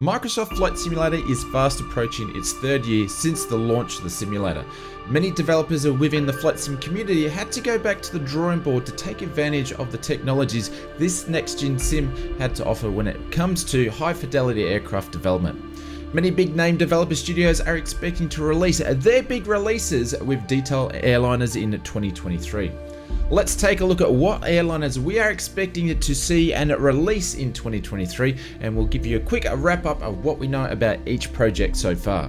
Microsoft Flight Simulator is fast approaching its third year since the launch of the simulator. Many developers within the flight sim community had to go back to the drawing board to take advantage of the technologies this next-gen sim had to offer when it comes to high-fidelity aircraft development. Many big name developer studios are expecting to release their big releases with detailed airliners in 2023. Let's take a look at what airliners we are expecting to see and release in 2023, and we'll give you a quick wrap up of what we know about each project so far.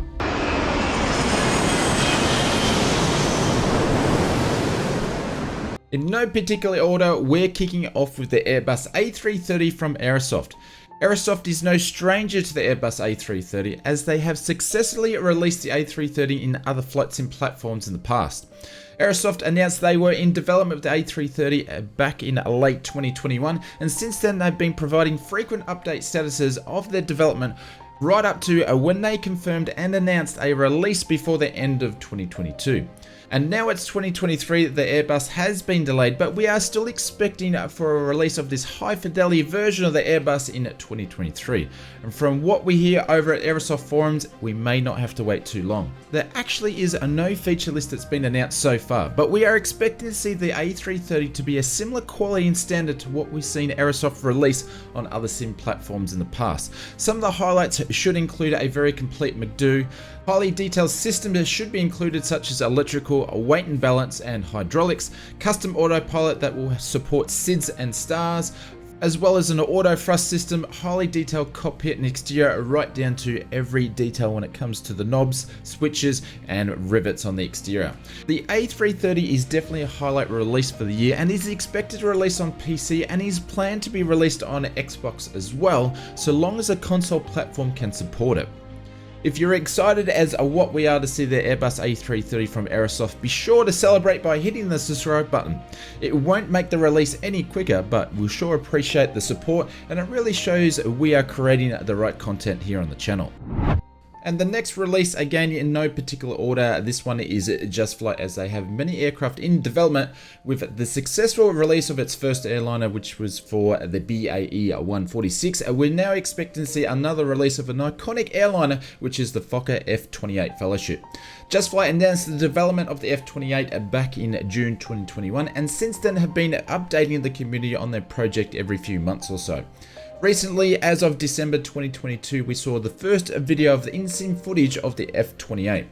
In no particular order, we're kicking off with the Airbus A330 from Aerosoft. Aerosoft is no stranger to the Airbus A330, as they have successfully released the A330 in other flight sim platforms in the past. Aerosoft announced they were in development of the A330 back in late 2021, and since then they've been providing frequent update statuses of their development right up to when they confirmed and announced a release before the end of 2022. And now it's 2023, the Airbus has been delayed, but we are still expecting for a release of this high fidelity version of the Airbus in 2023. And from what we hear over at Aerosoft forums, we may not have to wait too long. There actually is a no feature list that's been announced so far, but we are expecting to see the A330 to be a similar quality and standard to what we've seen Aerosoft release on other sim platforms in the past. Some of the highlights should include a very complete McDo, highly detailed systems should be included such as electrical, weight and balance and hydraulics, custom autopilot that will support SIDS and stars, as well as an auto thrust system, highly detailed cockpit and exterior right down to every detail when it comes to the knobs, switches and rivets on the exterior. The A330 is definitely a highlight release for the year and is expected to release on PC and is planned to be released on Xbox as well, so long as a console platform can support it. If you're excited as what we are to see the Airbus A330 from Aerosoft, be sure to celebrate by hitting the subscribe button. It won't make the release any quicker, but we'll sure appreciate the support, and it really shows we are creating the right content here on the channel. And the next release, again in no particular order, this one is Just Flight, as they have many aircraft in development with the successful release of its first airliner, which was for the BAE 146. We're now expecting to see another release of an iconic airliner, which is the Fokker F-28 Fellowship. Just Flight announced the development of the F-28 back in June 2021, and since then have been updating the community on their project every few months or so. Recently, as of December 2022, we saw the first video of the in-sim footage of the F-28.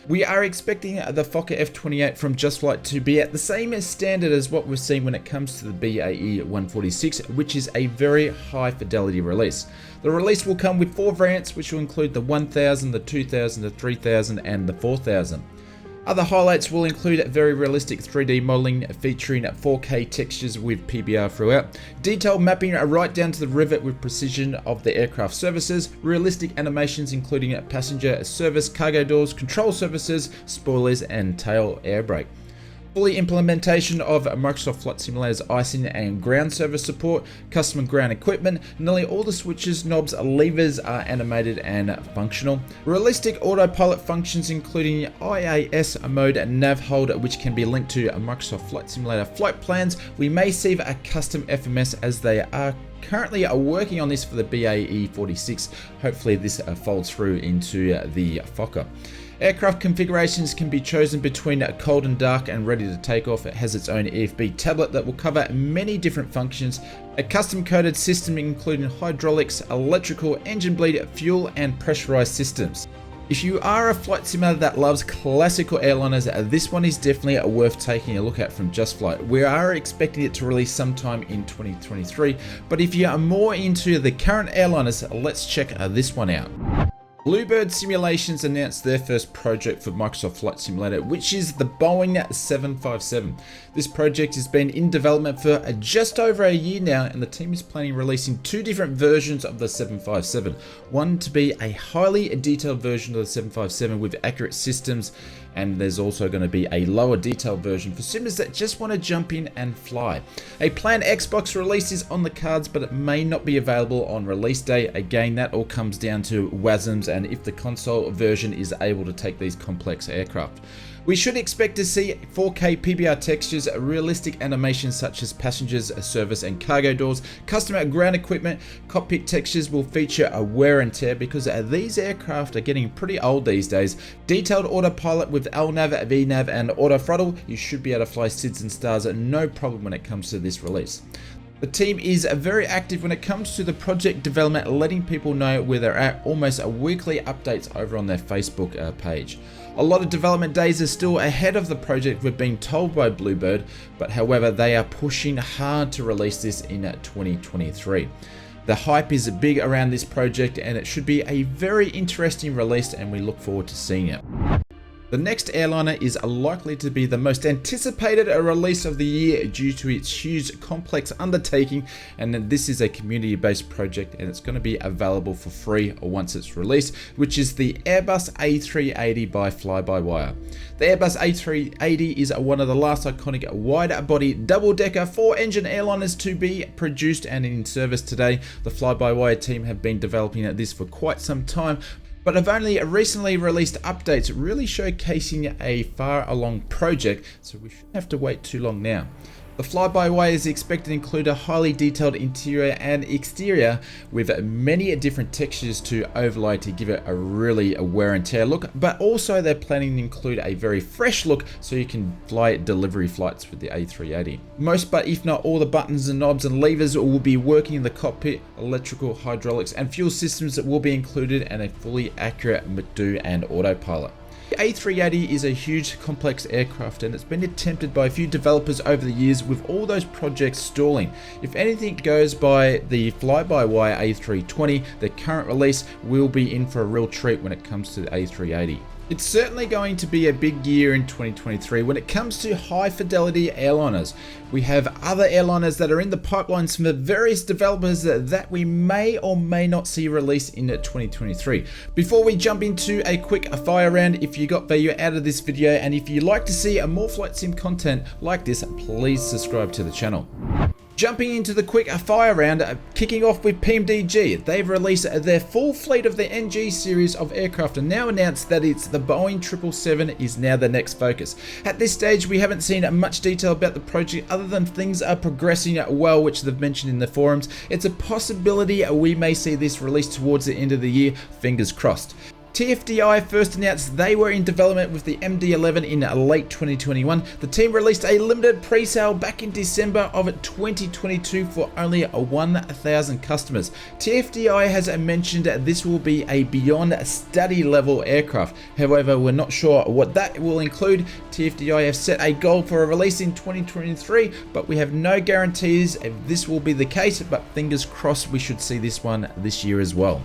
We are expecting the Fokker F-28 from Just Flight to be at the same standard as what we've seen when it comes to the BAE 146, which is a very high fidelity release. The release will come with 4 variants, which will include the 1000, the 2000, the 3000 and the 4000. Other highlights will include very realistic 3D modeling featuring 4K textures with PBR throughout, detailed mapping right down to the rivet with precision of the aircraft services, realistic animations including passenger service, cargo doors, control surfaces, spoilers and tail air brake. Fully implementation of Microsoft Flight Simulator's icing and ground service support, custom ground equipment, nearly all the switches, knobs, levers are animated and functional. Realistic autopilot functions including IAS mode and nav hold, which can be linked to Microsoft Flight Simulator flight plans. We may see a custom FMS as they are currently working on this for the BAE 46. Hopefully this folds through into the Fokker. Aircraft configurations can be chosen between cold and dark and ready to take off. It has its own EFB tablet that will cover many different functions, a custom coded system including hydraulics, electrical, engine bleed, fuel and pressurized systems. If you are a flight simulator that loves classical airliners, this one is definitely worth taking a look at from Just Flight. We are expecting it to release sometime in 2023, but if you are more into the current airliners, let's check this one out. Bluebird Simulations announced their first project for Microsoft Flight Simulator, which is the Boeing 757. This project has been in development for just over a year now, and the team is planning on releasing 2 different versions of the 757. One to be a highly detailed version of the 757 with accurate systems, and there's also going to be a lower detailed version for simmers that just want to jump in and fly. A planned Xbox release is on the cards, but it may not be available on release day. Again, that all comes down to WASMs and if the console version is able to take these complex aircraft. We should expect to see 4K PBR textures, realistic animations such as passengers, service and cargo doors, custom ground equipment. Cockpit textures will feature a wear and tear because these aircraft are getting pretty old these days. Detailed autopilot with LNAV, VNAV and auto throttle. You should be able to fly SIDS and stars no problem when it comes to this release. The team is very active when it comes to the project development, letting people know where they're at, almost weekly updates over on their Facebook page. A lot of development days are still ahead of the project, we've been told by Bluebird, but however they are pushing hard to release this in 2023. The hype is big around this project and it should be a very interesting release and we look forward to seeing it. The next airliner is likely to be the most anticipated release of the year due to its huge complex undertaking, and this is a community-based project and it's going to be available for free once it's released, which is the Airbus A380 by FlyByWire. The Airbus A380 is one of the last iconic wide-body double-decker 4-engine airliners to be produced and in service today. The FlyByWire team have been developing this for quite some time, but have only recently released updates really showcasing a far along project, so we shouldn't have to wait too long now. The Fly-by-Wire is expected to include a highly detailed interior and exterior with many different textures to overlay to give it a really wear and tear look, but also they're planning to include a very fresh look so you can fly delivery flights with the A380. Most, but if not all, the buttons and knobs and levers will be working in the cockpit. Electrical, hydraulics and fuel systems will be included, and a fully accurate MCDU and autopilot. The A380 is a huge complex aircraft and it's been attempted by a few developers over the years, with all those projects stalling. If anything goes by the Fly-by-Wire A320, the current release will be in for a real treat when it comes to the A380. It's certainly going to be a big year in 2023 when it comes to high fidelity airliners. We have other airliners that are in the pipelines from the various developers that we may or may not see released in 2023. Before we jump into a quick fire round, if you got value out of this video and if you'd like to see more flight sim content like this, please subscribe to the channel. Jumping into the quick fire round, kicking off with PMDG. They've released their full fleet of the NG series of aircraft and now announced that it's the Boeing 777 is now the next focus. At this stage, we haven't seen much detail about the project other than things are progressing well, which they've mentioned in the forums. It's a possibility we may see this released towards the end of the year, fingers crossed. TFDI first announced they were in development with the MD-11 in late 2021. The team released a limited pre-sale back in December of 2022 for only 1,000 customers. TFDI has mentioned this will be a beyond study level aircraft. However, we're not sure what that will include. TFDI have set a goal for a release in 2023, but we have no guarantees if this will be the case, but fingers crossed we should see this one this year as well.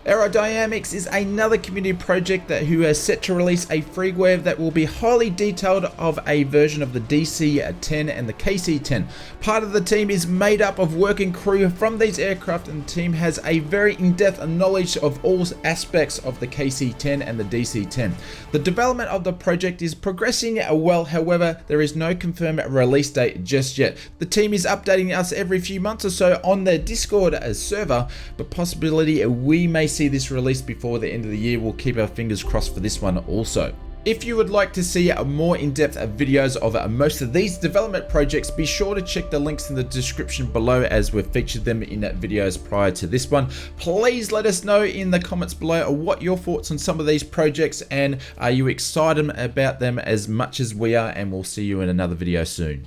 Aerodynamics is another community project who is set to release a freeware that will be highly detailed of a version of the DC-10 and the KC-10. Part of the team is made up of working crew from these aircraft, and the team has a very in-depth knowledge of all aspects of the KC-10 and the DC-10. The development of the project is progressing well, however, there is no confirmed release date just yet. The team is updating us every few months or so on their Discord server, but possibility we may see this released before the end of the year. We'll keep our fingers crossed for this one also. If you would like to see more in-depth videos of most of these development projects, be sure to check the links in the description below as we've featured them in videos prior to this one. Please let us know in the comments below what your thoughts on some of these projects, and are you excited about them as much as we are, and we'll see you in another video soon.